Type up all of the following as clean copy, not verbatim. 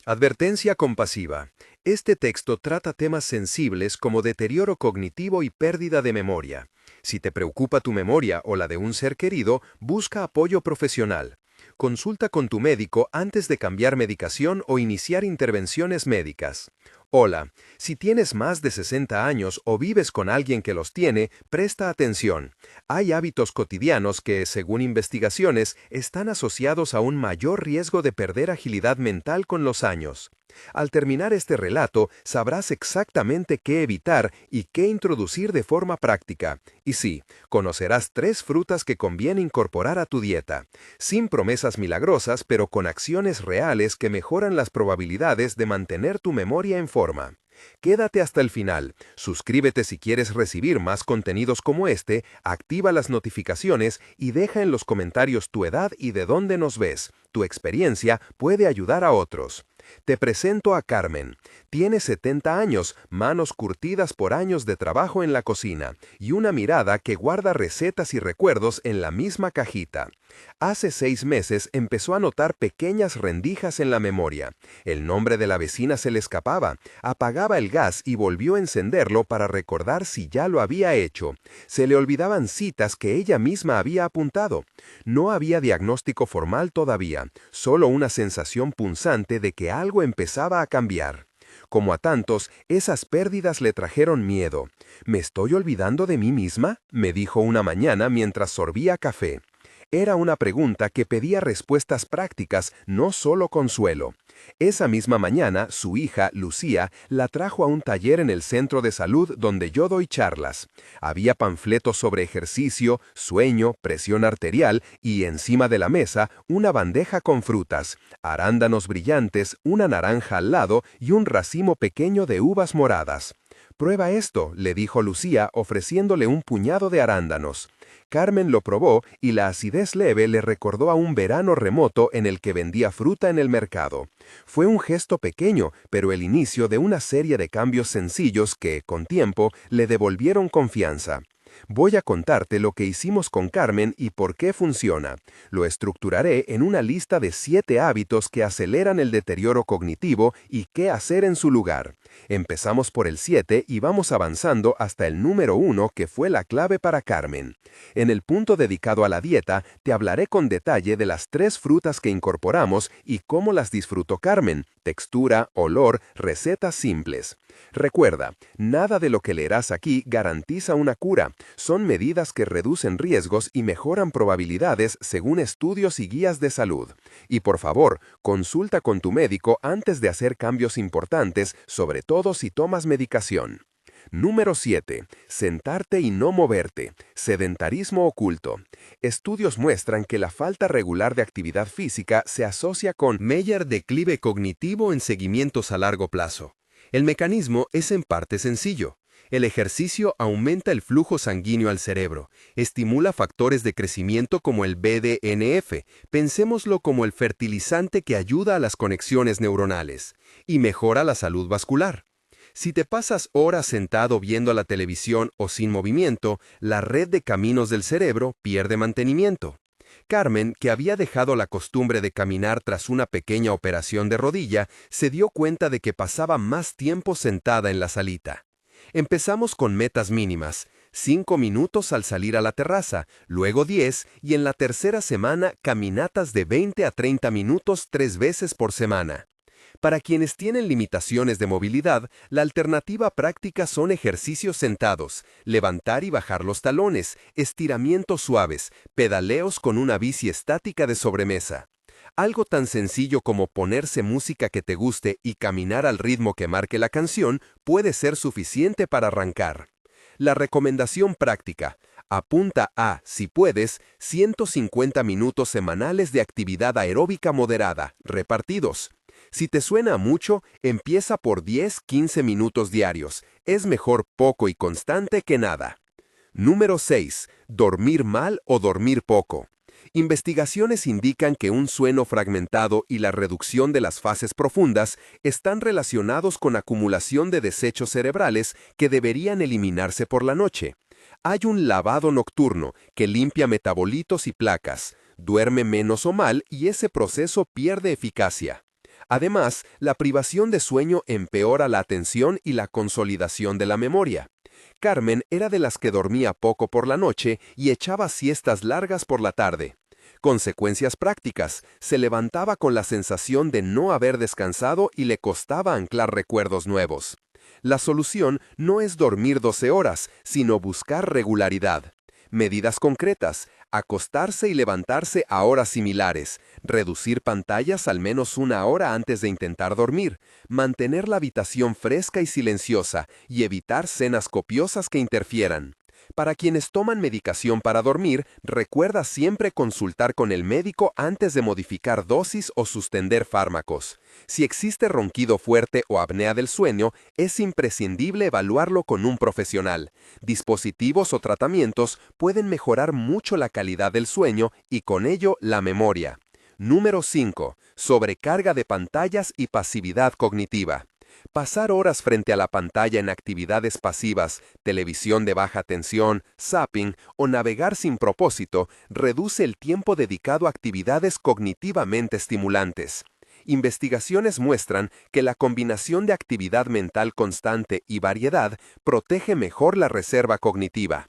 Advertencia compasiva. Este texto trata temas sensibles como deterioro cognitivo y pérdida de memoria. Si te preocupa tu memoria o la de un ser querido, busca apoyo profesional. Consulta con tu médico antes de cambiar medicación o iniciar intervenciones médicas. Hola, si tienes más de 60 años o vives con alguien que los tiene, presta atención. Hay hábitos cotidianos que, según investigaciones, están asociados a un mayor riesgo de perder agilidad mental con los años. Al terminar este relato, sabrás exactamente qué evitar y qué introducir de forma práctica. Y sí, conocerás 3 frutas que conviene incorporar a tu dieta, sin promesas milagrosas, pero con acciones reales que mejoran las probabilidades de mantener tu memoria en forma. Quédate hasta el final, suscríbete si quieres recibir más contenidos como este, activa las notificaciones y deja en los comentarios tu edad y de dónde nos ves. Tu experiencia puede ayudar a otros. Te presento a Carmen. Tiene 70 años, manos curtidas por años de trabajo en la cocina y una mirada que guarda recetas y recuerdos en la misma cajita. Hace 6 meses empezó a notar pequeñas rendijas en la memoria. El nombre de la vecina se le escapaba. Apagaba el gas y volvió a encenderlo para recordar si ya lo había hecho. Se le olvidaban citas que ella misma había apuntado. No había diagnóstico formal todavía, solo una sensación punzante de que algo empezaba a cambiar. Como a tantos, esas pérdidas le trajeron miedo. ¿Me estoy olvidando de mí misma?, me dijo una mañana mientras sorbía café. Era una pregunta que pedía respuestas prácticas, no solo consuelo. Esa misma mañana, su hija, Lucía, la trajo a un taller en el centro de salud donde yo doy charlas. Había panfletos sobre ejercicio, sueño, presión arterial y, encima de la mesa, una bandeja con frutas, arándanos brillantes, una naranja al lado y un racimo pequeño de uvas moradas. «Prueba esto», le dijo Lucía ofreciéndole un puñado de arándanos. Carmen lo probó y la acidez leve le recordó a un verano remoto en el que vendía fruta en el mercado. Fue un gesto pequeño, pero el inicio de una serie de cambios sencillos que, con tiempo, le devolvieron confianza. Voy a contarte lo que hicimos con Carmen y por qué funciona. Lo estructuraré en una lista de 7 hábitos que aceleran el deterioro cognitivo y qué hacer en su lugar. Empezamos por el 7 y vamos avanzando hasta el número 1, que fue la clave para Carmen. En el punto dedicado a la dieta, te hablaré con detalle de las 3 frutas que incorporamos y cómo las disfrutó Carmen: textura, olor, recetas simples. Recuerda, nada de lo que leerás aquí garantiza una cura. Son medidas que reducen riesgos y mejoran probabilidades según estudios y guías de salud. Y por favor, consulta con tu médico antes de hacer cambios importantes, sobre todo si tomas medicación. Número 7. Sentarte y no moverte. Sedentarismo oculto. Estudios muestran que la falta regular de actividad física se asocia con mayor declive cognitivo en seguimientos a largo plazo. El mecanismo es en parte sencillo. El ejercicio aumenta el flujo sanguíneo al cerebro, estimula factores de crecimiento como el BDNF, pensémoslo como el fertilizante que ayuda a las conexiones neuronales, y mejora la salud vascular. Si te pasas horas sentado viendo la televisión o sin movimiento, la red de caminos del cerebro pierde mantenimiento. Carmen, que había dejado la costumbre de caminar tras una pequeña operación de rodilla, se dio cuenta de que pasaba más tiempo sentada en la salita. Empezamos con metas mínimas: 5 minutos al salir a la terraza, luego 10 y en la tercera semana caminatas de 20 a 30 minutos 3 veces por semana. Para quienes tienen limitaciones de movilidad, la alternativa práctica son ejercicios sentados, levantar y bajar los talones, estiramientos suaves, pedaleos con una bici estática de sobremesa. Algo tan sencillo como ponerse música que te guste y caminar al ritmo que marque la canción puede ser suficiente para arrancar. La recomendación práctica: apunta a, si puedes, 150 minutos semanales de actividad aeróbica moderada, repartidos. Si te suena mucho, empieza por 10-15 minutos diarios. Es mejor poco y constante que nada. Número 6. Dormir mal o dormir poco. Investigaciones indican que un sueño fragmentado y la reducción de las fases profundas están relacionados con acumulación de desechos cerebrales que deberían eliminarse por la noche. Hay un lavado nocturno que limpia metabolitos y placas. Duerme menos o mal y ese proceso pierde eficacia. Además, la privación de sueño empeora la atención y la consolidación de la memoria. Carmen era de las que dormía poco por la noche y echaba siestas largas por la tarde. Consecuencias prácticas: se levantaba con la sensación de no haber descansado y le costaba anclar recuerdos nuevos. La solución no es dormir 12 horas, sino buscar regularidad. Medidas concretas: acostarse y levantarse a horas similares, reducir pantallas al menos 1 hora antes de intentar dormir, mantener la habitación fresca y silenciosa y evitar cenas copiosas que interfieran. Para quienes toman medicación para dormir, recuerda siempre consultar con el médico antes de modificar dosis o suspender fármacos. Si existe ronquido fuerte o apnea del sueño, es imprescindible evaluarlo con un profesional. Dispositivos o tratamientos pueden mejorar mucho la calidad del sueño y con ello la memoria. Número 5. Sobrecarga de pantallas y pasividad cognitiva. Pasar horas frente a la pantalla en actividades pasivas, televisión de baja tensión, zapping o navegar sin propósito reduce el tiempo dedicado a actividades cognitivamente estimulantes. Investigaciones muestran que la combinación de actividad mental constante y variedad protege mejor la reserva cognitiva.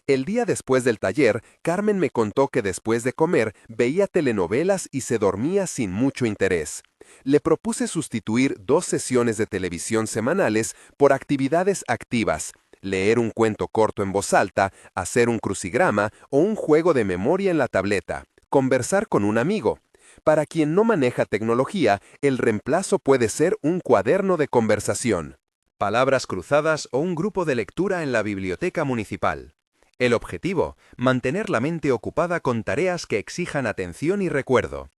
El día después del taller, Carmen me contó que después de comer veía telenovelas y se dormía sin mucho interés. Le propuse sustituir 2 sesiones de televisión semanales por actividades activas: leer un cuento corto en voz alta, hacer un crucigrama o un juego de memoria en la tableta, conversar con un amigo. Para quien no maneja tecnología, el reemplazo puede ser un cuaderno de conversación, palabras cruzadas o un grupo de lectura en la biblioteca municipal. El objetivo: mantener la mente ocupada con tareas que exijan atención y recuerdo.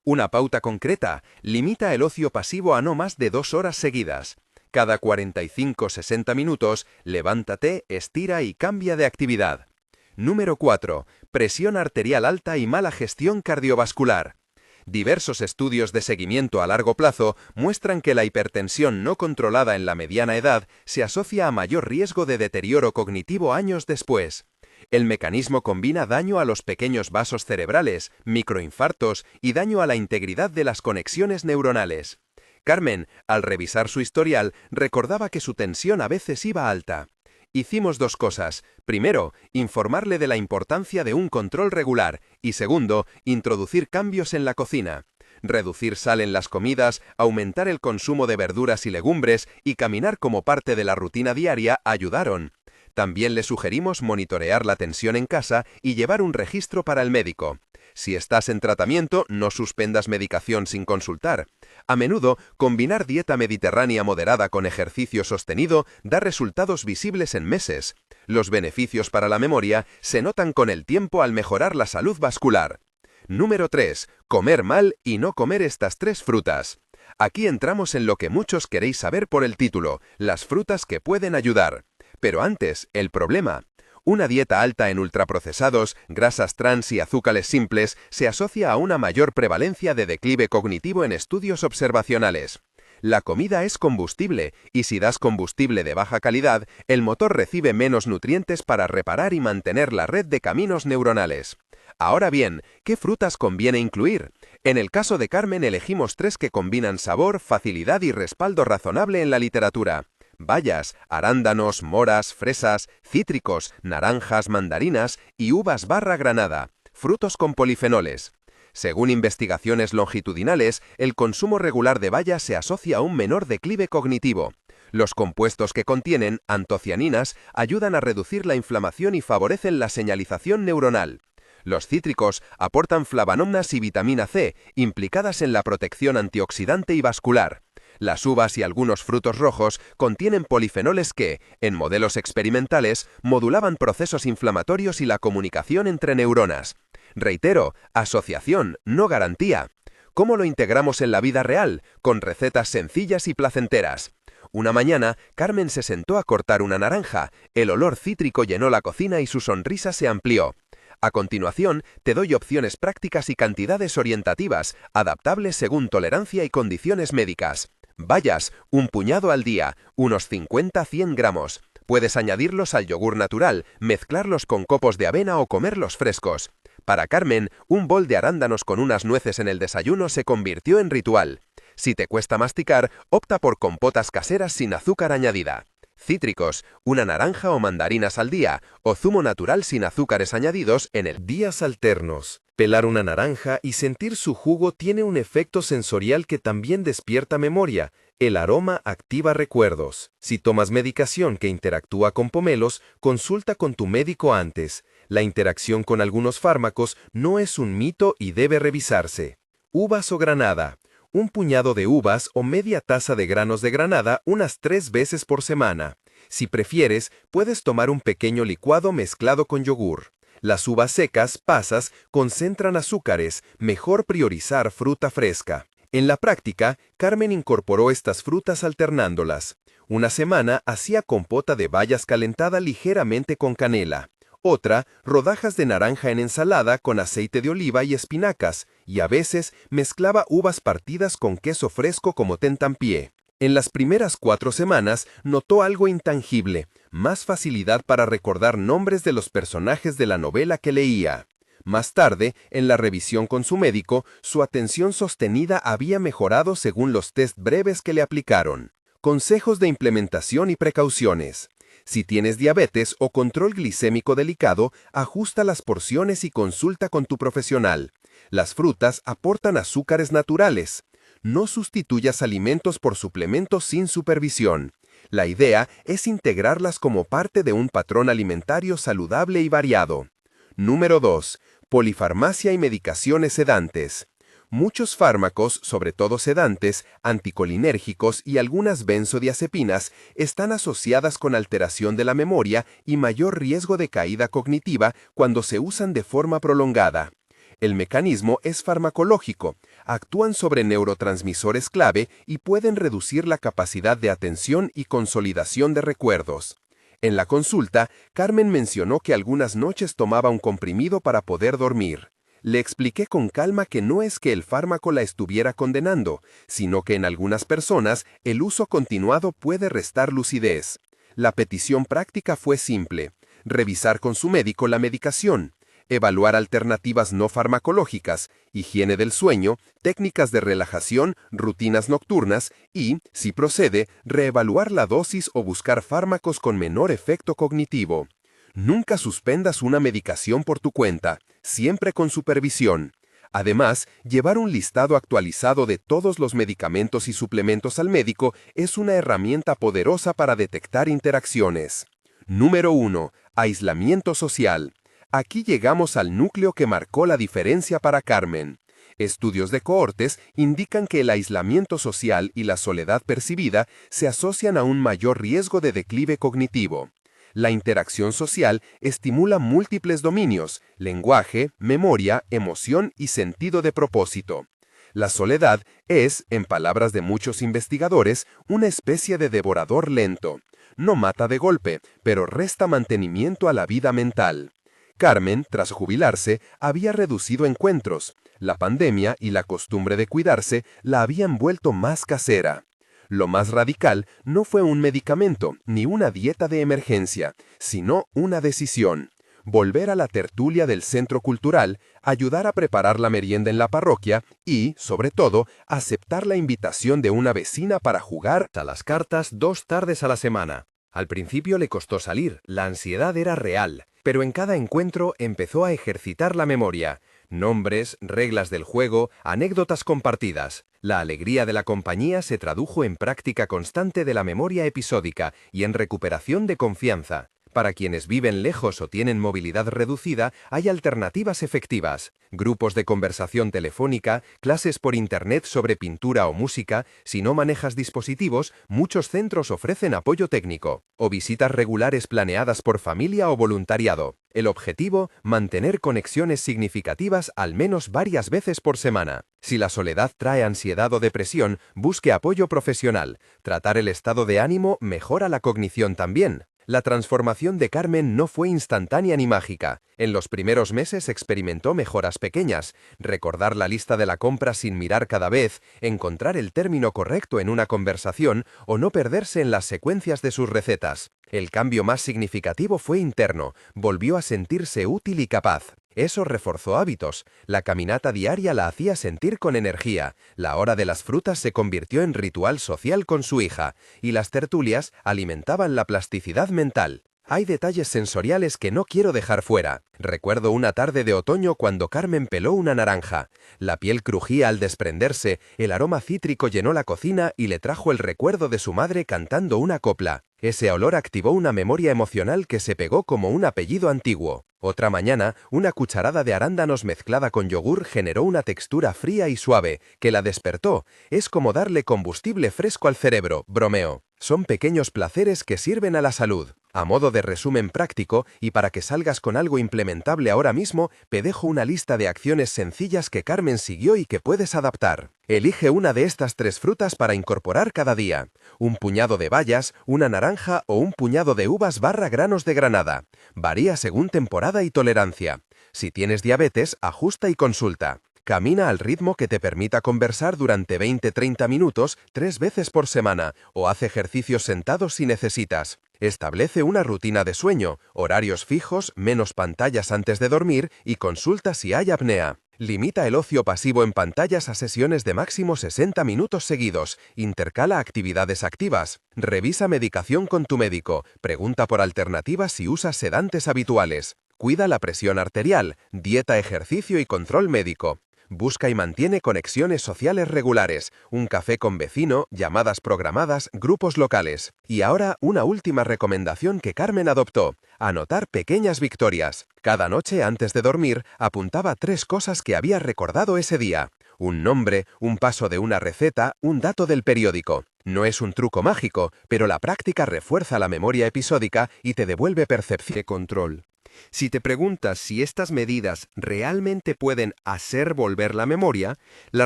Una pauta concreta: limita el ocio pasivo a no más de 2 horas seguidas. Cada 45-60 minutos, levántate, estira y cambia de actividad. Número 4. Presión arterial alta y mala gestión cardiovascular. Diversos estudios de seguimiento a largo plazo muestran que la hipertensión no controlada en la mediana edad se asocia a mayor riesgo de deterioro cognitivo años después. El mecanismo combina daño a los pequeños vasos cerebrales, microinfartos y daño a la integridad de las conexiones neuronales. Carmen, al revisar su historial, recordaba que su tensión a veces iba alta. Hicimos 2 cosas. Primero, informarle de la importancia de un control regular y segundo, introducir cambios en la cocina. Reducir sal en las comidas, aumentar el consumo de verduras y legumbres y caminar como parte de la rutina diaria ayudaron. También le sugerimos monitorear la tensión en casa y llevar un registro para el médico. Si estás en tratamiento, no suspendas medicación sin consultar. A menudo, combinar dieta mediterránea moderada con ejercicio sostenido da resultados visibles en meses. Los beneficios para la memoria se notan con el tiempo al mejorar la salud vascular. Número 3. Comer mal y no comer estas 3 frutas. Aquí entramos en lo que muchos queréis saber por el título: las frutas que pueden ayudar. Pero antes, el problema. Una dieta alta en ultraprocesados, grasas trans y azúcares simples se asocia a una mayor prevalencia de declive cognitivo en estudios observacionales. La comida es combustible, y si das combustible de baja calidad, el motor recibe menos nutrientes para reparar y mantener la red de caminos neuronales. Ahora bien, ¿qué frutas conviene incluir? En el caso de Carmen elegimos 3 que combinan sabor, facilidad y respaldo razonable en la literatura: bayas, arándanos, moras, fresas, cítricos, naranjas, mandarinas y uvas barra granada, frutos con polifenoles. Según investigaciones longitudinales, el consumo regular de bayas se asocia a un menor declive cognitivo. Los compuestos que contienen, antocianinas, ayudan a reducir la inflamación y favorecen la señalización neuronal. Los cítricos aportan flavonoides y vitamina C, implicadas en la protección antioxidante y vascular. Las uvas y algunos frutos rojos contienen polifenoles que, en modelos experimentales, modulaban procesos inflamatorios y la comunicación entre neuronas. Reitero, asociación, no garantía. ¿Cómo lo integramos en la vida real? Con recetas sencillas y placenteras. Una mañana, Carmen se sentó a cortar una naranja. El olor cítrico llenó la cocina y su sonrisa se amplió. A continuación, te doy opciones prácticas y cantidades orientativas, adaptables según tolerancia y condiciones médicas. Bayas, un puñado al día, unos 50-100 gramos. Puedes añadirlos al yogur natural, mezclarlos con copos de avena o comerlos frescos. Para Carmen, un bol de arándanos con unas nueces en el desayuno se convirtió en ritual. Si te cuesta masticar, opta por compotas caseras sin azúcar añadida. Cítricos, una naranja o mandarinas al día, o zumo natural sin azúcares añadidos en el Días alternos. Pelar una naranja y sentir su jugo tiene un efecto sensorial que también despierta memoria. El aroma activa recuerdos. Si tomas medicación que interactúa con pomelos, consulta con tu médico antes. La interacción con algunos fármacos no es un mito y debe revisarse. Uvas o granada. Un puñado de uvas o media taza de granos de granada unas 3 veces por semana. Si prefieres, puedes tomar un pequeño licuado mezclado con yogur. Las uvas secas, pasas, concentran azúcares, mejor priorizar fruta fresca. En la práctica, Carmen incorporó estas frutas alternándolas. Una semana hacía compota de bayas calentada ligeramente con canela. Otra, rodajas de naranja en ensalada con aceite de oliva y espinacas, y a veces mezclaba uvas partidas con queso fresco como tentampié. En las primeras 4 semanas notó algo intangible, más facilidad para recordar nombres de los personajes de la novela que leía. Más tarde, en la revisión con su médico, su atención sostenida había mejorado según los test breves que le aplicaron. Consejos de implementación y precauciones. Si tienes diabetes o control glicémico delicado, ajusta las porciones y consulta con tu profesional. Las frutas aportan azúcares naturales. No sustituyas alimentos por suplementos sin supervisión. La idea es integrarlas como parte de un patrón alimentario saludable y variado. Número 2. Polifarmacia y medicaciones sedantes. Muchos fármacos, sobre todo sedantes, anticolinérgicos y algunas benzodiazepinas, están asociadas con alteración de la memoria y mayor riesgo de caída cognitiva cuando se usan de forma prolongada. El mecanismo es farmacológico, actúan sobre neurotransmisores clave y pueden reducir la capacidad de atención y consolidación de recuerdos. En la consulta, Carmen mencionó que algunas noches tomaba un comprimido para poder dormir. Le expliqué con calma que no es que el fármaco la estuviera condenando, sino que en algunas personas el uso continuado puede restar lucidez. La petición práctica fue simple: revisar con su médico la medicación, evaluar alternativas no farmacológicas, higiene del sueño, técnicas de relajación, rutinas nocturnas y, si procede, reevaluar la dosis o buscar fármacos con menor efecto cognitivo. Nunca suspendas una medicación por tu cuenta, siempre con supervisión. Además, llevar un listado actualizado de todos los medicamentos y suplementos al médico es una herramienta poderosa para detectar interacciones. Número 1. Aislamiento social. Aquí llegamos al núcleo que marcó la diferencia para Carmen. Estudios de cohortes indican que el aislamiento social y la soledad percibida se asocian a un mayor riesgo de declive cognitivo. La interacción social estimula múltiples dominios: lenguaje, memoria, emoción y sentido de propósito. La soledad es, en palabras de muchos investigadores, una especie de devorador lento. No mata de golpe, pero resta mantenimiento a la vida mental. Carmen, tras jubilarse, había reducido encuentros. La pandemia y la costumbre de cuidarse la habían vuelto más casera. Lo más radical no fue un medicamento ni una dieta de emergencia, sino una decisión: volver a la tertulia del centro cultural, ayudar a preparar la merienda en la parroquia y, sobre todo, aceptar la invitación de una vecina para jugar a las cartas 2 tardes a la semana. Al principio le costó salir, la ansiedad era real, pero en cada encuentro empezó a ejercitar la memoria. Nombres, reglas del juego, anécdotas compartidas. La alegría de la compañía se tradujo en práctica constante de la memoria episódica y en recuperación de confianza. Para quienes viven lejos o tienen movilidad reducida, hay alternativas efectivas: grupos de conversación telefónica, clases por internet sobre pintura o música. Si no manejas dispositivos, muchos centros ofrecen apoyo técnico, o visitas regulares planeadas por familia o voluntariado. El objetivo: mantener conexiones significativas al menos varias veces por semana. Si la soledad trae ansiedad o depresión, busque apoyo profesional. Tratar el estado de ánimo mejora la cognición también. La transformación de Carmen no fue instantánea ni mágica. En los primeros meses experimentó mejoras pequeñas: recordar la lista de la compra sin mirar cada vez, encontrar el término correcto en una conversación o no perderse en las secuencias de sus recetas. El cambio más significativo fue interno: volvió a sentirse útil y capaz. Eso reforzó hábitos. La caminata diaria la hacía sentir con energía, la hora de las frutas se convirtió en ritual social con su hija, y las tertulias alimentaban la plasticidad mental. Hay detalles sensoriales que no quiero dejar fuera. Recuerdo una tarde de otoño cuando Carmen peló una naranja. La piel crujía al desprenderse, el aroma cítrico llenó la cocina y le trajo el recuerdo de su madre cantando una copla. Ese olor activó una memoria emocional que se pegó como un apellido antiguo. Otra mañana, una cucharada de arándanos mezclada con yogur generó una textura fría y suave, que la despertó. Es como darle combustible fresco al cerebro, bromeó. Son pequeños placeres que sirven a la salud. A modo de resumen práctico, y para que salgas con algo implementable ahora mismo, te dejo una lista de acciones sencillas que Carmen siguió y que puedes adaptar. Elige una de estas 3 frutas para incorporar cada día. Un puñado de bayas, una naranja o un puñado de uvas / granos de granada. Varía según temporada y tolerancia. Si tienes diabetes, ajusta y consulta. Camina al ritmo que te permita conversar durante 20-30 minutos 3 veces por semana o haz ejercicios sentados si necesitas. Establece una rutina de sueño, horarios fijos, menos pantallas antes de dormir y consulta si hay apnea. Limita el ocio pasivo en pantallas a sesiones de máximo 60 minutos seguidos. Intercala actividades activas. Revisa medicación con tu médico. Pregunta por alternativas si usas sedantes habituales. Cuida la presión arterial. Dieta, ejercicio y control médico. Busca y mantiene conexiones sociales regulares, un café con vecino, llamadas programadas, grupos locales. Y ahora una última recomendación que Carmen adoptó: anotar pequeñas victorias. Cada noche antes de dormir apuntaba 3 cosas que había recordado ese día. Un nombre, un paso de una receta, un dato del periódico. No es un truco mágico, pero la práctica refuerza la memoria episódica y te devuelve percepción de control. Si te preguntas si estas medidas realmente pueden hacer volver la memoria, la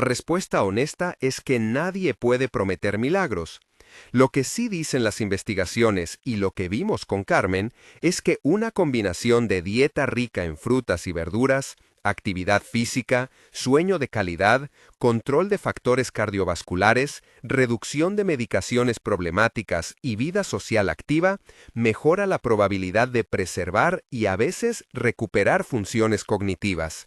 respuesta honesta es que nadie puede prometer milagros. Lo que sí dicen las investigaciones y lo que vimos con Carmen es que una combinación de dieta rica en frutas y verduras, actividad física, sueño de calidad, control de factores cardiovasculares, reducción de medicaciones problemáticas y vida social activa, mejora la probabilidad de preservar y a veces recuperar funciones cognitivas.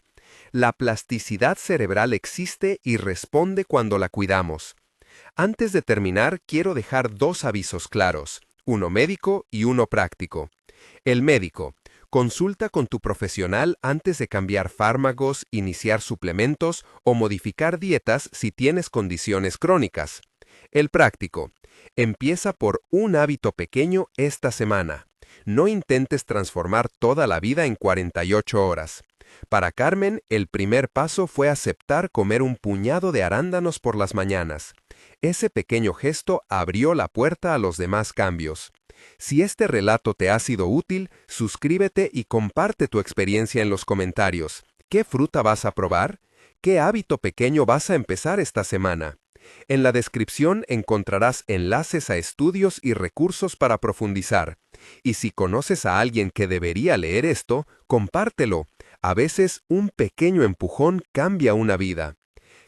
La plasticidad cerebral existe y responde cuando la cuidamos. Antes de terminar, quiero dejar 2 avisos claros, uno médico y uno práctico. El médico: consulta con tu profesional antes de cambiar fármacos, iniciar suplementos o modificar dietas si tienes condiciones crónicas. El práctico: empieza por un hábito pequeño esta semana. No intentes transformar toda la vida en 48 horas. Para Carmen, el primer paso fue aceptar comer un puñado de arándanos por las mañanas. Ese pequeño gesto abrió la puerta a los demás cambios. Si este relato te ha sido útil, suscríbete y comparte tu experiencia en los comentarios. ¿Qué fruta vas a probar? ¿Qué hábito pequeño vas a empezar esta semana? En la descripción encontrarás enlaces a estudios y recursos para profundizar. Y si conoces a alguien que debería leer esto, compártelo. A veces un pequeño empujón cambia una vida.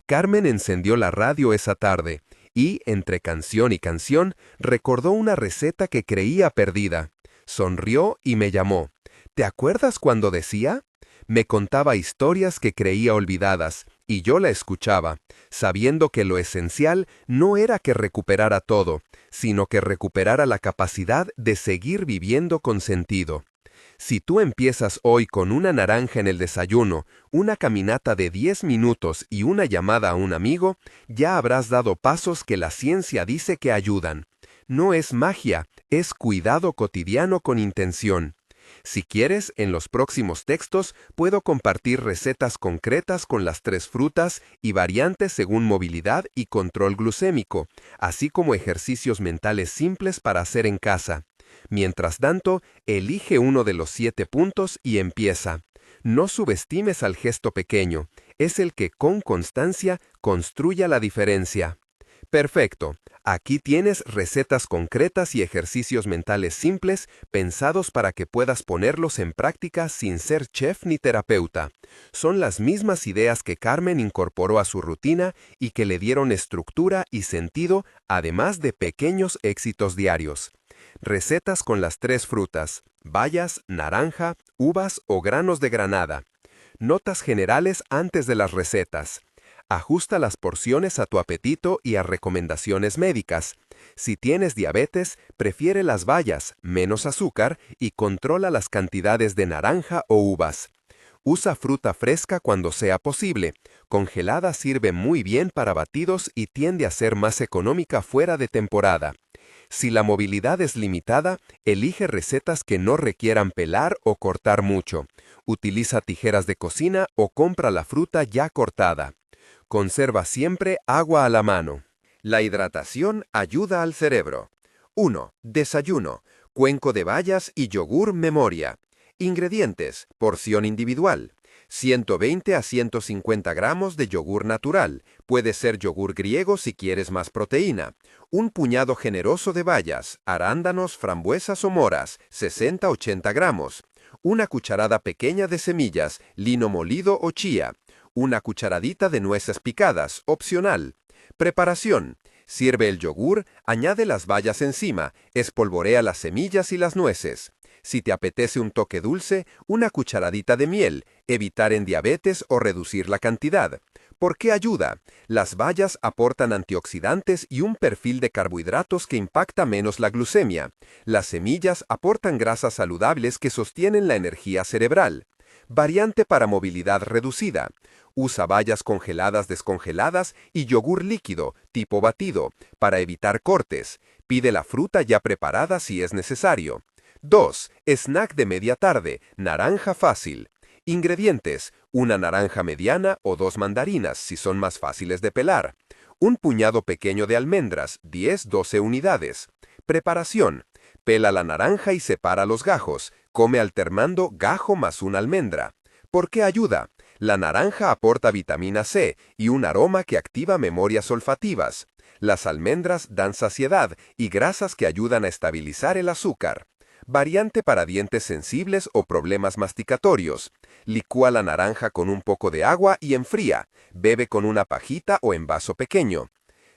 Carmen encendió la radio esa tarde y, entre canción y canción, recordó una receta que creía perdida. Sonrió y me llamó. ¿Te acuerdas cuando decía? Me contaba historias que creía olvidadas, y yo la escuchaba, sabiendo que lo esencial no era que recuperara todo, sino que recuperara la capacidad de seguir viviendo con sentido. Si tú empiezas hoy con una naranja en el desayuno, una caminata de 10 minutos y una llamada a un amigo, ya habrás dado pasos que la ciencia dice que ayudan. No es magia, es cuidado cotidiano con intención. Si quieres, en los próximos textos puedo compartir recetas concretas con las 3 frutas y variantes según movilidad y control glucémico, así como ejercicios mentales simples para hacer en casa. Mientras tanto, elige uno de los 7 puntos y empieza. No subestimes al gesto pequeño, es el que con constancia construya la diferencia. Perfecto. Aquí tienes recetas concretas y ejercicios mentales simples pensados para que puedas ponerlos en práctica sin ser chef ni terapeuta. Son las mismas ideas que Carmen incorporó a su rutina y que le dieron estructura y sentido, además de pequeños éxitos diarios. Recetas con las 3 frutas: bayas, naranja, uvas o granos de granada. Notas generales antes de las recetas. Ajusta las porciones a tu apetito y a recomendaciones médicas. Si tienes diabetes, prefiere las bayas, menos azúcar y controla las cantidades de naranja o uvas. Usa fruta fresca cuando sea posible. Congelada sirve muy bien para batidos y tiende a ser más económica fuera de temporada. Si la movilidad es limitada, elige recetas que no requieran pelar o cortar mucho. Utiliza tijeras de cocina o compra la fruta ya cortada. Conserva siempre agua a la mano. La hidratación ayuda al cerebro. 1. Desayuno. Cuenco de bayas y yogur Memoria. Ingredientes. Porción individual. 120 a 150 gramos de yogur natural. Puede ser yogur griego si quieres más proteína. Un puñado generoso de bayas, arándanos, frambuesas o moras, 60-80 gramos. Una cucharada pequeña de semillas, lino molido o chía. Una cucharadita de nueces picadas, opcional. Preparación. Sirve el yogur, añade las bayas encima, espolvorea las semillas y las nueces. Si te apetece un toque dulce, una cucharadita de miel, evitar en diabetes o reducir la cantidad. ¿Por qué ayuda? Las bayas aportan antioxidantes y un perfil de carbohidratos que impacta menos la glucemia. Las semillas aportan grasas saludables que sostienen la energía cerebral. Variante para movilidad reducida. Usa bayas congeladas descongeladas y yogur líquido, tipo batido, para evitar cortes. Pide la fruta ya preparada si es necesario. 2. Snack de media tarde, naranja fácil. Ingredientes: una naranja mediana o 2 mandarinas, si son más fáciles de pelar. Un puñado pequeño de almendras, 10-12 unidades. Preparación: pela la naranja y separa los gajos. Come alternando gajo más una almendra. ¿Por qué ayuda? La naranja aporta vitamina C y un aroma que activa memorias olfativas. Las almendras dan saciedad y grasas que ayudan a estabilizar el azúcar. Variante para dientes sensibles o problemas masticatorios. Licúa la naranja con un poco de agua y enfría. Bebe con una pajita o en vaso pequeño.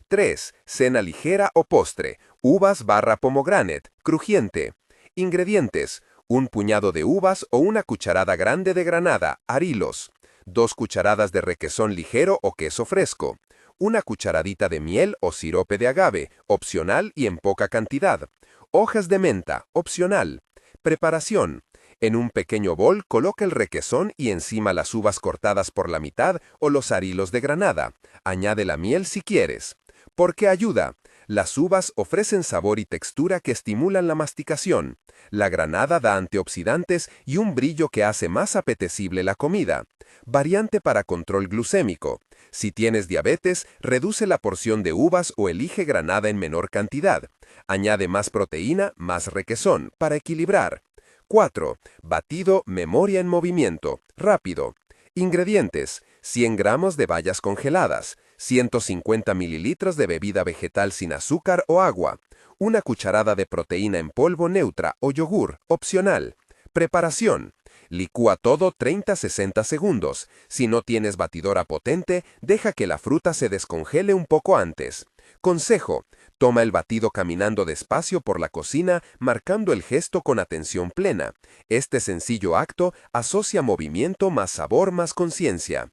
3. Cena ligera o postre. Uvas / pomegranate, crujiente. Ingredientes: un puñado de uvas o una cucharada grande de granada, arilos. 2 cucharadas de requesón ligero o queso fresco. Una cucharadita de miel o sirope de agave, opcional y en poca cantidad. Hojas de menta, opcional. Preparación: en un pequeño bol coloca el requesón y encima las uvas cortadas por la mitad o los arilos de granada. Añade la miel si quieres. ¿Por qué ayuda? Las uvas ofrecen sabor y textura que estimulan la masticación. La granada da antioxidantes y un brillo que hace más apetecible la comida. Variante para control glucémico. Si tienes diabetes, reduce la porción de uvas o elige granada en menor cantidad. Añade más proteína, más requesón, para equilibrar. 4. Batido Memoria en movimiento. Rápido. Ingredientes: 100 gramos de bayas congeladas, 150 mililitros de bebida vegetal sin azúcar o agua, una cucharada de proteína en polvo neutra o yogur, opcional. Preparación: licúa todo 30-60 segundos. Si no tienes batidora potente, deja que la fruta se descongele un poco antes. Consejo: toma el batido caminando despacio por la cocina, marcando el gesto con atención plena. Este sencillo acto asocia movimiento más sabor más conciencia.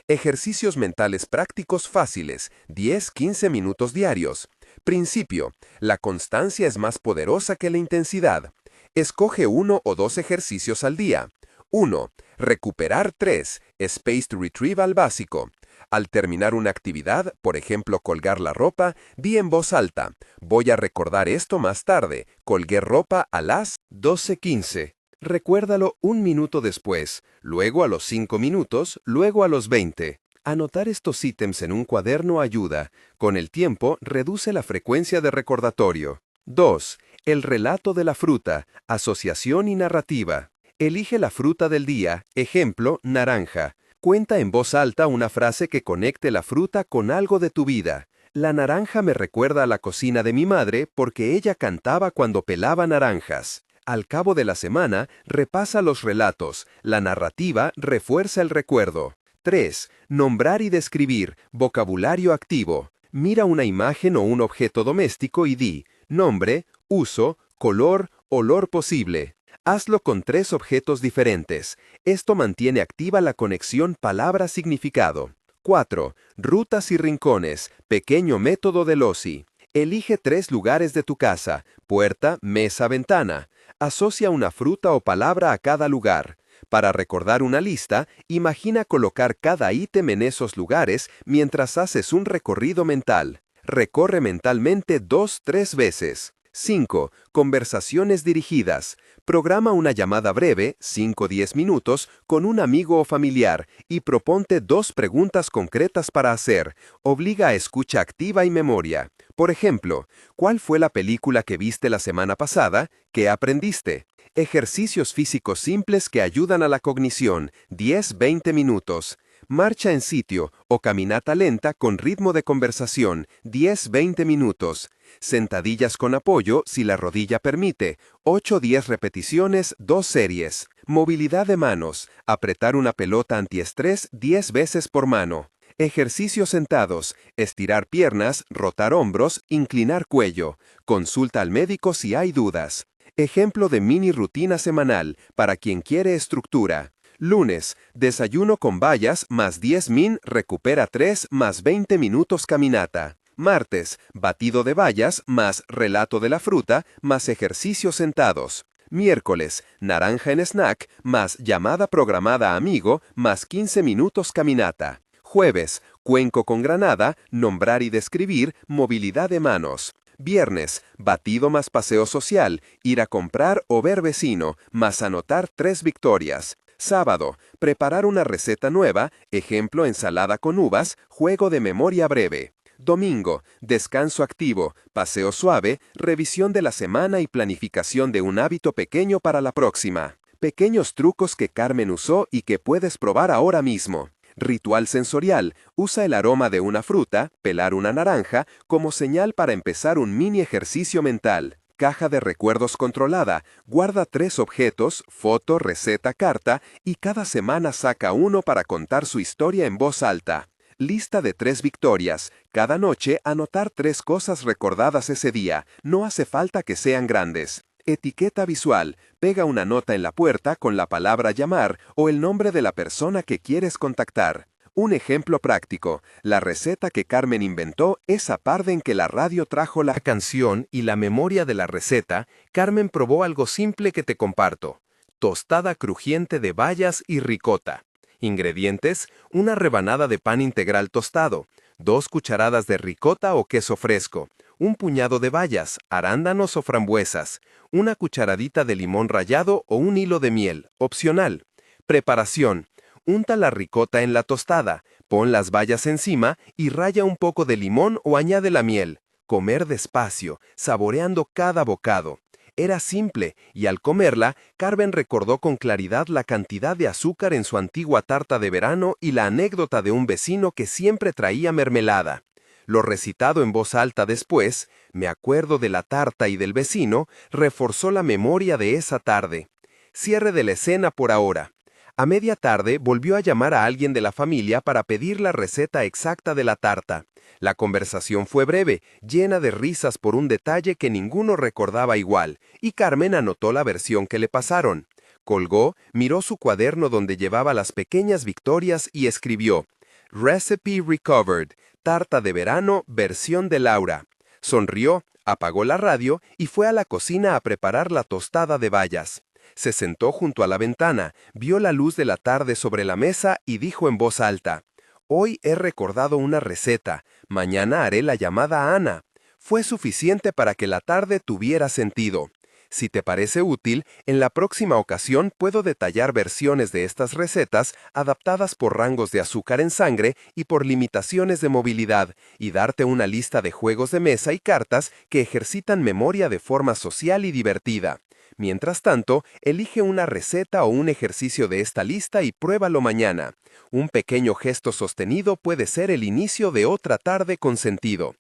Ejercicios mentales prácticos fáciles, 10-15 minutos diarios. Principio: la constancia es más poderosa que la intensidad. Escoge 1 o 2 ejercicios al día. 1. Recuperar 3. Spaced Retrieval básico. Al terminar una actividad, por ejemplo colgar la ropa, di en voz alta: voy a recordar esto más tarde. Colgué ropa a las 12:15. Recuérdalo un minuto después, luego a los 5 minutos, luego a los 20. Anotar estos ítems en un cuaderno ayuda. Con el tiempo, reduce la frecuencia de recordatorio. 2. El relato de la fruta, asociación y narrativa. Elige la fruta del día, ejemplo, naranja. Cuenta en voz alta una frase que conecte la fruta con algo de tu vida. La naranja me recuerda a la cocina de mi madre porque ella cantaba cuando pelaba naranjas. Al cabo de la semana, repasa los relatos. La narrativa refuerza el recuerdo. 3. Nombrar y describir, vocabulario activo. Mira una imagen o un objeto doméstico y di: nombre, uso, color, olor posible. Hazlo con 3 objetos diferentes. Esto mantiene activa la conexión palabra-significado. 4. Rutas y rincones. Pequeño método de Lozi. Elige 3 lugares de tu casa: puerta, mesa, ventana. Asocia una fruta o palabra a cada lugar. Para recordar una lista, imagina colocar cada ítem en esos lugares mientras haces un recorrido mental. Recorre mentalmente 2-3 veces. 5. Conversaciones dirigidas. Programa una llamada breve, 5-10 minutos, con un amigo o familiar y proponte 2 preguntas concretas para hacer. Obliga a escucha activa y memoria. Por ejemplo, ¿cuál fue la película que viste la semana pasada? ¿Qué aprendiste? Ejercicios físicos simples que ayudan a la cognición, 10-20 minutos. Marcha en sitio o caminata lenta con ritmo de conversación, 10-20 minutos. Sentadillas con apoyo si la rodilla permite, 8-10 repeticiones, 2 series. Movilidad de manos, apretar una pelota antiestrés 10 veces por mano. Ejercicios sentados, estirar piernas, rotar hombros, inclinar cuello. Consulta al médico si hay dudas. Ejemplo de mini rutina semanal para quien quiere estructura. Lunes, desayuno con bayas más 10 min, recupera 3 más 20 minutos caminata. Martes, batido de bayas más relato de la fruta más ejercicios sentados. Miércoles, naranja en snack más llamada programada a amigo más 15 minutos caminata. Jueves, cuenco con granada, nombrar y describir, movilidad de manos. Viernes, batido más paseo social, ir a comprar o ver vecino, más anotar 3 victorias. Sábado, preparar una receta nueva, ejemplo ensalada con uvas, juego de memoria breve. Domingo, descanso activo, paseo suave, revisión de la semana y planificación de un hábito pequeño para la próxima. Pequeños trucos que Carmen usó y que puedes probar ahora mismo. Ritual sensorial, usa el aroma de una fruta, pelar una naranja, como señal para empezar un mini ejercicio mental. Caja de recuerdos controlada, guarda 3 objetos, foto, receta, carta, y cada semana saca uno para contar su historia en voz alta. Lista de 3 victorias, cada noche anotar 3 cosas recordadas ese día, no hace falta que sean grandes. Etiqueta visual, pega una nota en la puerta con la palabra llamar o el nombre de la persona que quieres contactar. Un ejemplo práctico, la receta que Carmen inventó esa tarde en que la radio trajo la canción y la memoria de la receta, Carmen probó algo simple que te comparto. Tostada crujiente de bayas y ricota. Ingredientes, una rebanada de pan integral tostado, 2 cucharadas de ricota o queso fresco, un puñado de bayas, arándanos o frambuesas, una cucharadita de limón rallado o un hilo de miel, opcional. Preparación. Unta la ricota en la tostada, pon las bayas encima y ralla un poco de limón o añade la miel. Comer despacio, saboreando cada bocado. Era simple, y al comerla, Carmen recordó con claridad la cantidad de azúcar en su antigua tarta de verano y la anécdota de un vecino que siempre traía mermelada. Lo recitado en voz alta después, me acuerdo de la tarta y del vecino, reforzó la memoria de esa tarde. Cierre de la escena por ahora. A media tarde volvió a llamar a alguien de la familia para pedir la receta exacta de la tarta. La conversación fue breve, llena de risas por un detalle que ninguno recordaba igual, y Carmen anotó la versión que le pasaron. Colgó, miró su cuaderno donde llevaba las pequeñas victorias y escribió: Recipe Recovered, tarta de verano, versión de Laura. Sonrió, apagó la radio y fue a la cocina a preparar la tostada de bayas. Se sentó junto a la ventana, vio la luz de la tarde sobre la mesa y dijo en voz alta: Hoy he recordado una receta, mañana haré la llamada a Ana. Fue suficiente para que la tarde tuviera sentido. Si te parece útil, en la próxima ocasión puedo detallar versiones de estas recetas adaptadas por rangos de azúcar en sangre y por limitaciones de movilidad, y darte una lista de juegos de mesa y cartas que ejercitan memoria de forma social y divertida. Mientras tanto, elige una receta o un ejercicio de esta lista y pruébalo mañana. Un pequeño gesto sostenido puede ser el inicio de otra tarde con sentido.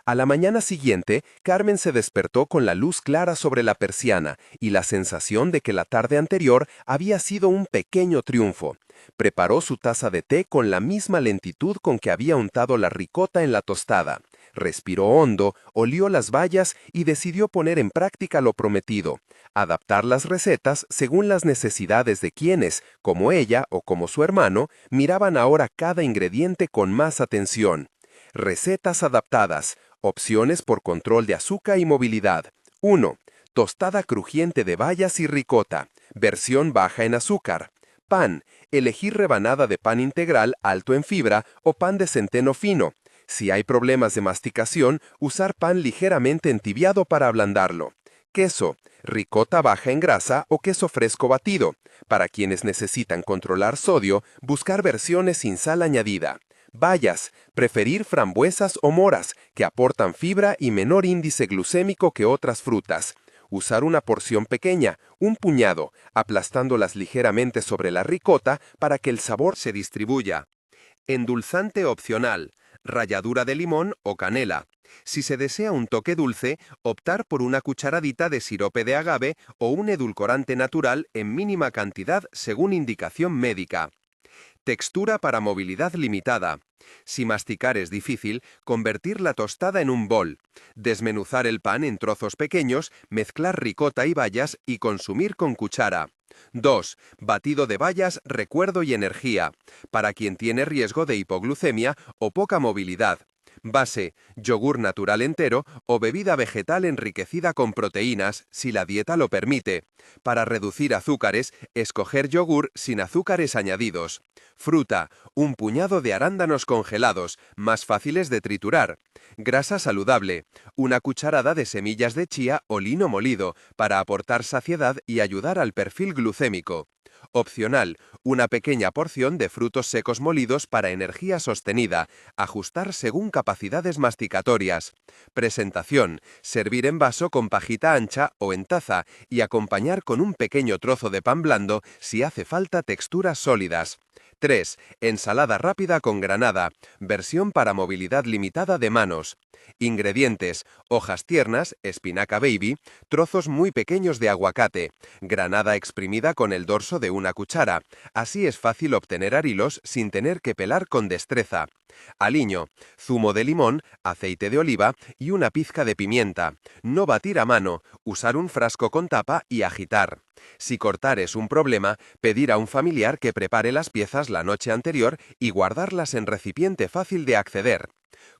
A la mañana siguiente, Carmen se despertó con la luz clara sobre la persiana y la sensación de que la tarde anterior había sido un pequeño triunfo. Preparó su taza de té con la misma lentitud con que había untado la ricota en la tostada. Respiró hondo, olió las bayas y decidió poner en práctica lo prometido, adaptar las recetas según las necesidades de quienes, como ella o como su hermano, miraban ahora cada ingrediente con más atención. Recetas adaptadas, opciones por control de azúcar y movilidad. 1. Tostada crujiente de bayas y ricota, versión baja en azúcar. Pan, elegir rebanada de pan integral alto en fibra o pan de centeno fino. Si hay problemas de masticación, usar pan ligeramente entibiado para ablandarlo. Queso, ricota baja en grasa o queso fresco batido. Para quienes necesitan controlar sodio, buscar versiones sin sal añadida. Bayas, preferir frambuesas o moras, que aportan fibra y menor índice glucémico que otras frutas. Usar una porción pequeña, un puñado, aplastándolas ligeramente sobre la ricota para que el sabor se distribuya. Endulzante opcional, ralladura de limón o canela. Si se desea un toque dulce, optar por una cucharadita de sirope de agave o un edulcorante natural en mínima cantidad según indicación médica. Textura para movilidad limitada. Si masticar es difícil, convertir la tostada en un bol. Desmenuzar el pan en trozos pequeños, mezclar ricota y bayas y consumir con cuchara. 2. Batido de bayas, recuerdo y energía. Para quien tiene riesgo de hipoglucemia o poca movilidad. Base, yogur natural entero o bebida vegetal enriquecida con proteínas, si la dieta lo permite. Para reducir azúcares, escoger yogur sin azúcares añadidos. Fruta, un puñado de arándanos congelados, más fáciles de triturar. Grasa saludable, una cucharada de semillas de chía o lino molido, para aportar saciedad y ayudar al perfil glucémico. Opcional, una pequeña porción de frutos secos molidos para energía sostenida, ajustar según capacidades masticatorias. Presentación, servir en vaso con pajita ancha o en taza y acompañar con un pequeño trozo de pan blando si hace falta texturas sólidas. 3. Ensalada rápida con granada, versión para movilidad limitada de manos. Ingredientes: hojas tiernas, espinaca baby, trozos muy pequeños de aguacate, granada exprimida con el dorso de una cuchara. Así es fácil obtener arilos sin tener que pelar con destreza. Aliño, zumo de limón, aceite de oliva y una pizca de pimienta. No batir a mano, usar un frasco con tapa y agitar. Si cortar es un problema, pedir a un familiar que prepare las piezas la noche anterior y guardarlas en recipiente fácil de acceder.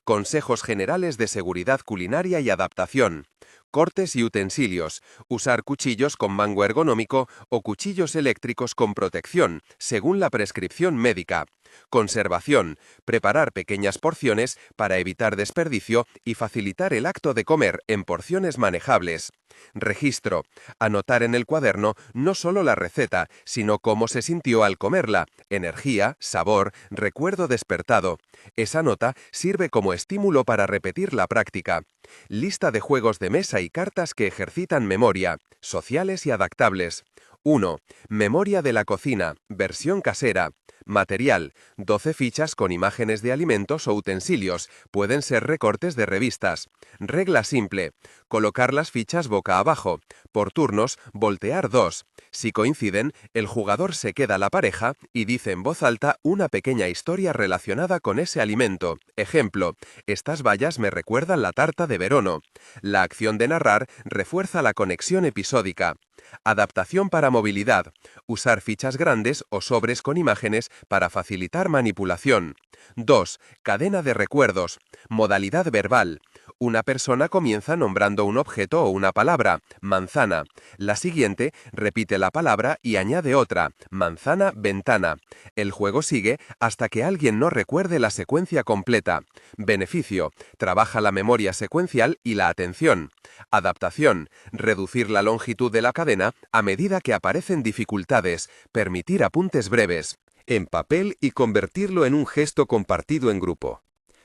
Consejos generales de seguridad culinaria y adaptación. Cortes y utensilios. Usar cuchillos con mango ergonómico o cuchillos eléctricos con protección, según la prescripción médica. Conservación. Preparar pequeñas porciones para evitar desperdicio y facilitar el acto de comer en porciones manejables. Registro. Anotar en el cuaderno no solo la receta, sino cómo se sintió al comerla, energía, sabor, recuerdo despertado. Esa nota sirve como estímulo para repetir la práctica. Lista de juegos de mesa y cartas que ejercitan memoria, sociales y adaptables. 1. Memoria de la cocina, versión casera. Material: 12 fichas con imágenes de alimentos o utensilios, pueden ser recortes de revistas. Regla simple: colocar las fichas boca abajo. Por turnos, voltear 2. Si coinciden, el jugador se queda la pareja y dice en voz alta una pequeña historia relacionada con ese alimento. Ejemplo: estas bayas me recuerdan la tarta de Verono. La acción de narrar refuerza la conexión episódica. Adaptación para movilidad. Usar fichas grandes o sobres con imágenes para facilitar manipulación. 2. Cadena de recuerdos. Modalidad verbal. Una persona comienza nombrando un objeto o una palabra, manzana. La siguiente repite la palabra y añade otra, manzana, ventana. El juego sigue hasta que alguien no recuerde la secuencia completa. Beneficio: trabaja la memoria secuencial y la atención. Adaptación: reducir la longitud de la cadena a medida que aparecen dificultades, permitir apuntes breves. En papel y convertirlo en un gesto compartido en grupo.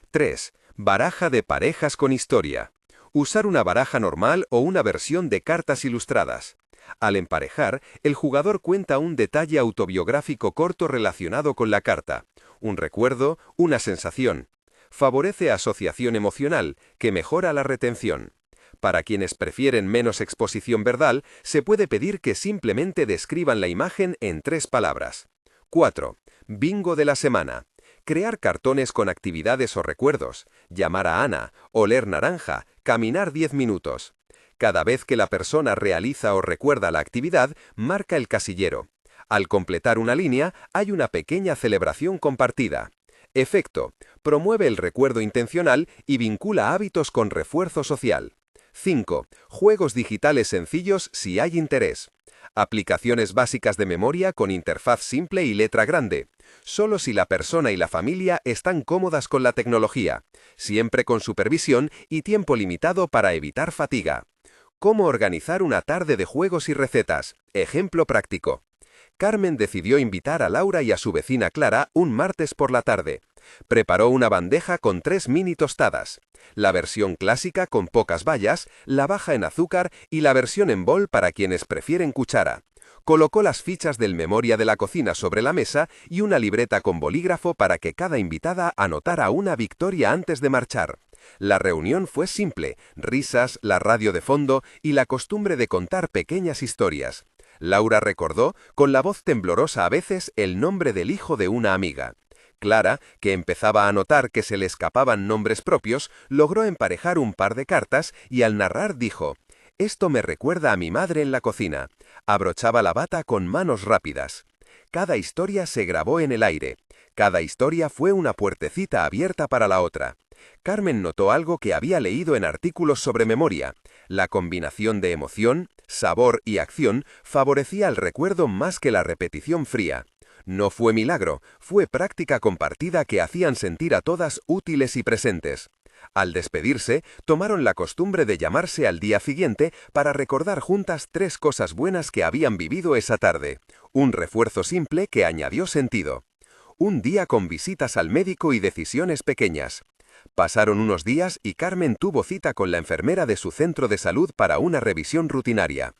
3. Baraja de parejas con historia. Usar una baraja normal o una versión de cartas ilustradas. Al emparejar, el jugador cuenta un detalle autobiográfico corto relacionado con la carta, un recuerdo, una sensación. Favorece asociación emocional, que mejora la retención. Para quienes prefieren menos exposición verbal, se puede pedir que simplemente describan la imagen en 3 palabras. 4. Bingo de la semana. Crear cartones con actividades o recuerdos, llamar a Ana, oler naranja, caminar 10 minutos. Cada vez que la persona realiza o recuerda la actividad, marca el casillero. Al completar una línea, hay una pequeña celebración compartida. Efecto: promueve el recuerdo intencional y vincula hábitos con refuerzo social. 5. Juegos digitales sencillos si hay interés. Aplicaciones básicas de memoria con interfaz simple y letra grande. Solo si la persona y la familia están cómodas con la tecnología. Siempre con supervisión y tiempo limitado para evitar fatiga. ¿Cómo organizar una tarde de juegos y recetas? Ejemplo práctico. Carmen decidió invitar a Laura y a su vecina Clara un martes por la tarde. Preparó una bandeja con 3 mini tostadas. La versión clásica con pocas bayas, la baja en azúcar y la versión en bol para quienes prefieren cuchara. Colocó las fichas del Memoria de la cocina sobre la mesa y una libreta con bolígrafo para que cada invitada anotara una victoria antes de marchar. La reunión fue simple: risas, la radio de fondo y la costumbre de contar pequeñas historias. Laura recordó, con la voz temblorosa a veces, el nombre del hijo de una amiga. Clara, que empezaba a notar que se le escapaban nombres propios, logró emparejar un par de cartas y al narrar dijo: «Esto me recuerda a mi madre en la cocina». Abrochaba la bata con manos rápidas. Cada historia se grabó en el aire. Cada historia fue una puertecita abierta para la otra. Carmen notó algo que había leído en artículos sobre memoria. La combinación de emoción, sabor y acción favorecía el recuerdo más que la repetición fría. No fue milagro, fue práctica compartida que hacían sentir a todas útiles y presentes. Al despedirse, tomaron la costumbre de llamarse al día siguiente para recordar juntas 3 cosas buenas que habían vivido esa tarde. Un refuerzo simple que añadió sentido. Un día con visitas al médico y decisiones pequeñas. Pasaron unos días y Carmen tuvo cita con la enfermera de su centro de salud para una revisión rutinaria.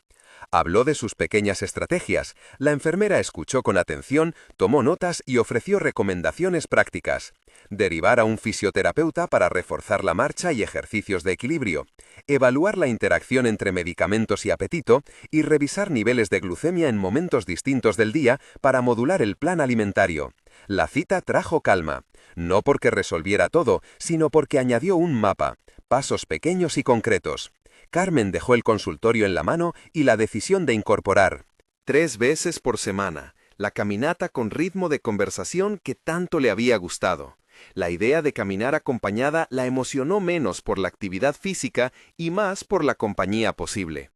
Habló de sus pequeñas estrategias. La enfermera escuchó con atención, tomó notas y ofreció recomendaciones prácticas. Derivar a un fisioterapeuta para reforzar la marcha y ejercicios de equilibrio. Evaluar la interacción entre medicamentos y apetito y revisar niveles de glucemia en momentos distintos del día para modular el plan alimentario. La cita trajo calma. No porque resolviera todo, sino porque añadió un mapa. Pasos pequeños y concretos. Carmen dejó el consultorio en la mano y la decisión de incorporar 3 veces por semana la caminata con ritmo de conversación que tanto le había gustado. La idea de caminar acompañada la emocionó menos por la actividad física y más por la compañía posible.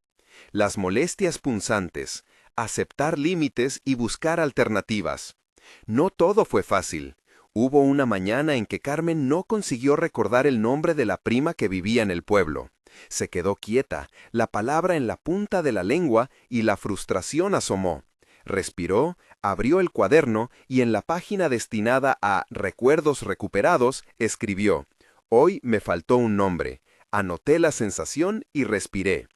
Las molestias punzantes, aceptar límites y buscar alternativas. No todo fue fácil. Hubo una mañana en que Carmen no consiguió recordar el nombre de la prima que vivía en el pueblo. Se quedó quieta, la palabra en la punta de la lengua y la frustración asomó. Respiró, abrió el cuaderno y en la página destinada a recuerdos recuperados escribió: «Hoy me faltó un nombre». Anoté la sensación y respiré.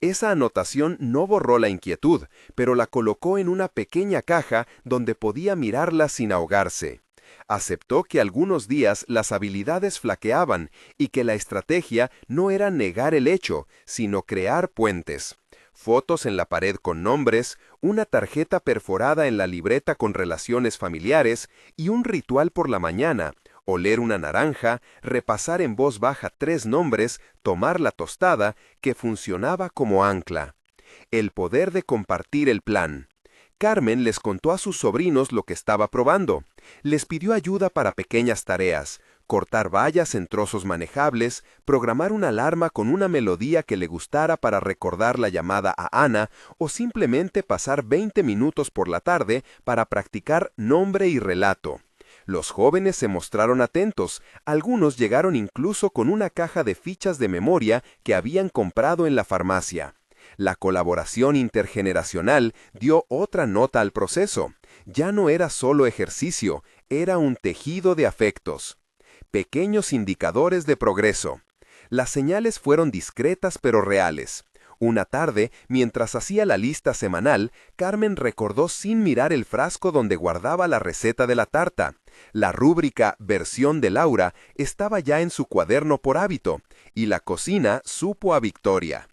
Esa anotación no borró la inquietud, pero la colocó en una pequeña caja donde podía mirarla sin ahogarse. Aceptó que algunos días las habilidades flaqueaban y que la estrategia no era negar el hecho, sino crear puentes. Fotos en la pared con nombres, una tarjeta perforada en la libreta con relaciones familiares y un ritual por la mañana: oler una naranja, repasar en voz baja 3 nombres, tomar la tostada, que funcionaba como ancla. El poder de compartir el plan. Carmen les contó a sus sobrinos lo que estaba probando. Les pidió ayuda para pequeñas tareas: cortar bayas en trozos manejables, programar una alarma con una melodía que le gustara para recordar la llamada a Ana, o simplemente pasar 20 minutos por la tarde para practicar nombre y relato. Los jóvenes se mostraron atentos, algunos llegaron incluso con una caja de fichas de memoria que habían comprado en la farmacia. La colaboración intergeneracional dio otra nota al proceso. Ya no era solo ejercicio, era un tejido de afectos. Pequeños indicadores de progreso. Las señales fueron discretas pero reales. Una tarde, mientras hacía la lista semanal, Carmen recordó sin mirar el frasco donde guardaba la receta de la tarta. La rúbrica «Versión de Laura» estaba ya en su cuaderno por hábito, y la cocina supo a victoria.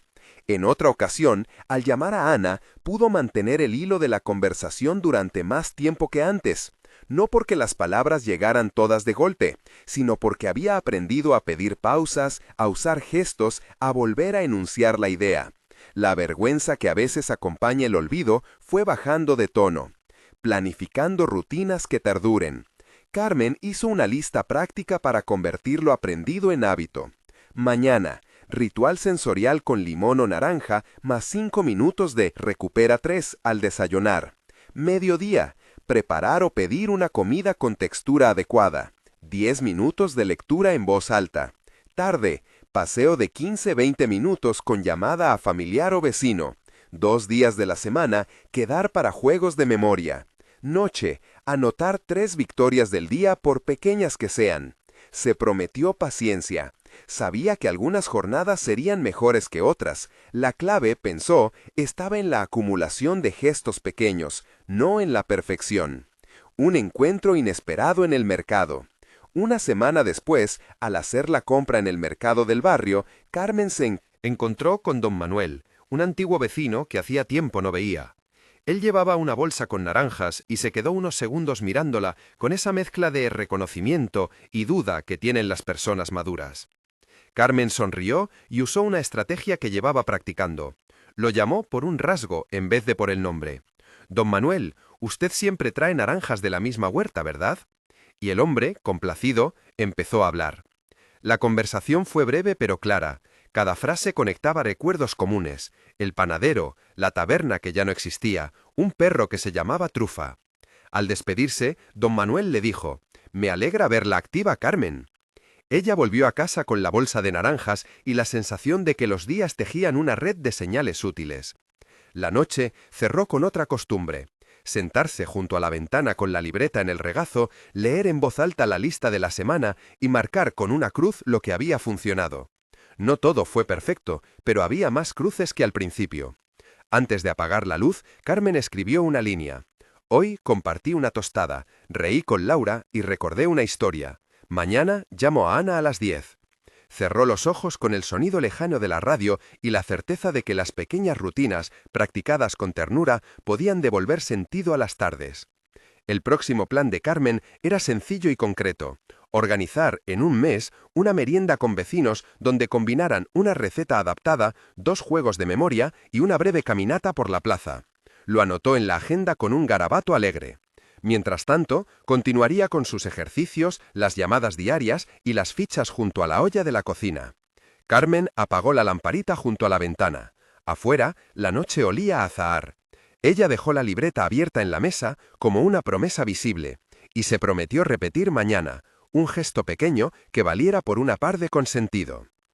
En otra ocasión, al llamar a Ana, pudo mantener el hilo de la conversación durante más tiempo que antes. no porque las palabras llegaran todas de golpe, sino porque había aprendido a pedir pausas, a usar gestos, a volver a enunciar la idea. La vergüenza que a veces acompaña el olvido fue bajando de tono, planificando rutinas que perduren. Carmen hizo una lista práctica para convertir lo aprendido en hábito. Mañana, ritual sensorial con limón o naranja, más 5 minutos de recupera 3 al desayunar. Mediodía, preparar o pedir una comida con textura adecuada. 10 minutos de lectura en voz alta. Tarde, paseo de 15-20 minutos con llamada a familiar o vecino. 2 días de la semana, quedar para juegos de memoria. Noche, anotar 3 victorias del día por pequeñas que sean. Se prometió paciencia. Sabía que algunas jornadas serían mejores que otras. La clave, pensó, estaba en la acumulación de gestos pequeños, no en la perfección. Un encuentro inesperado en el mercado. Una semana después, al hacer la compra en el mercado del barrio, Carmen se encontró con don Manuel, un antiguo vecino que hacía tiempo no veía. Él llevaba una bolsa con naranjas y se quedó unos segundos mirándola con esa mezcla de reconocimiento y duda que tienen las personas maduras. Carmen sonrió y usó una estrategia que llevaba practicando. Lo llamó por un rasgo en vez de por el nombre. «Don Manuel, usted siempre trae naranjas de la misma huerta, ¿verdad?». Y el hombre, complacido, empezó a hablar. La conversación fue breve pero clara. Cada frase conectaba recuerdos comunes: el panadero, la taberna que ya no existía, un perro que se llamaba Trufa. Al despedirse, don Manuel le dijo: «Me alegra verla activa, Carmen». Ella volvió a casa con la bolsa de naranjas y la sensación de que los días tejían una red de señales útiles. La noche cerró con otra costumbre: sentarse junto a la ventana con la libreta en el regazo, leer en voz alta la lista de la semana y marcar con una cruz lo que había funcionado. No todo fue perfecto, pero había más cruces que al principio. Antes de apagar la luz, Carmen escribió una línea: «Hoy compartí una tostada, reí con Laura y recordé una historia. Mañana llamo a Ana a las 10». Cerró los ojos con el sonido lejano de la radio y la certeza de que las pequeñas rutinas, practicadas con ternura, podían devolver sentido a las tardes. El próximo plan de Carmen era sencillo y concreto: organizar en un mes una merienda con vecinos donde combinaran una receta adaptada, 2 juegos de memoria y una breve caminata por la plaza. Lo anotó en la agenda con un garabato alegre. Mientras tanto, continuaría con sus ejercicios, las llamadas diarias y las fichas junto a la olla de la cocina. Carmen apagó la lamparita junto a la ventana. Afuera, la noche olía a azahar. Ella dejó la libreta abierta en la mesa como una promesa visible y se prometió repetir mañana, un gesto pequeño que valiera por una par de consentido.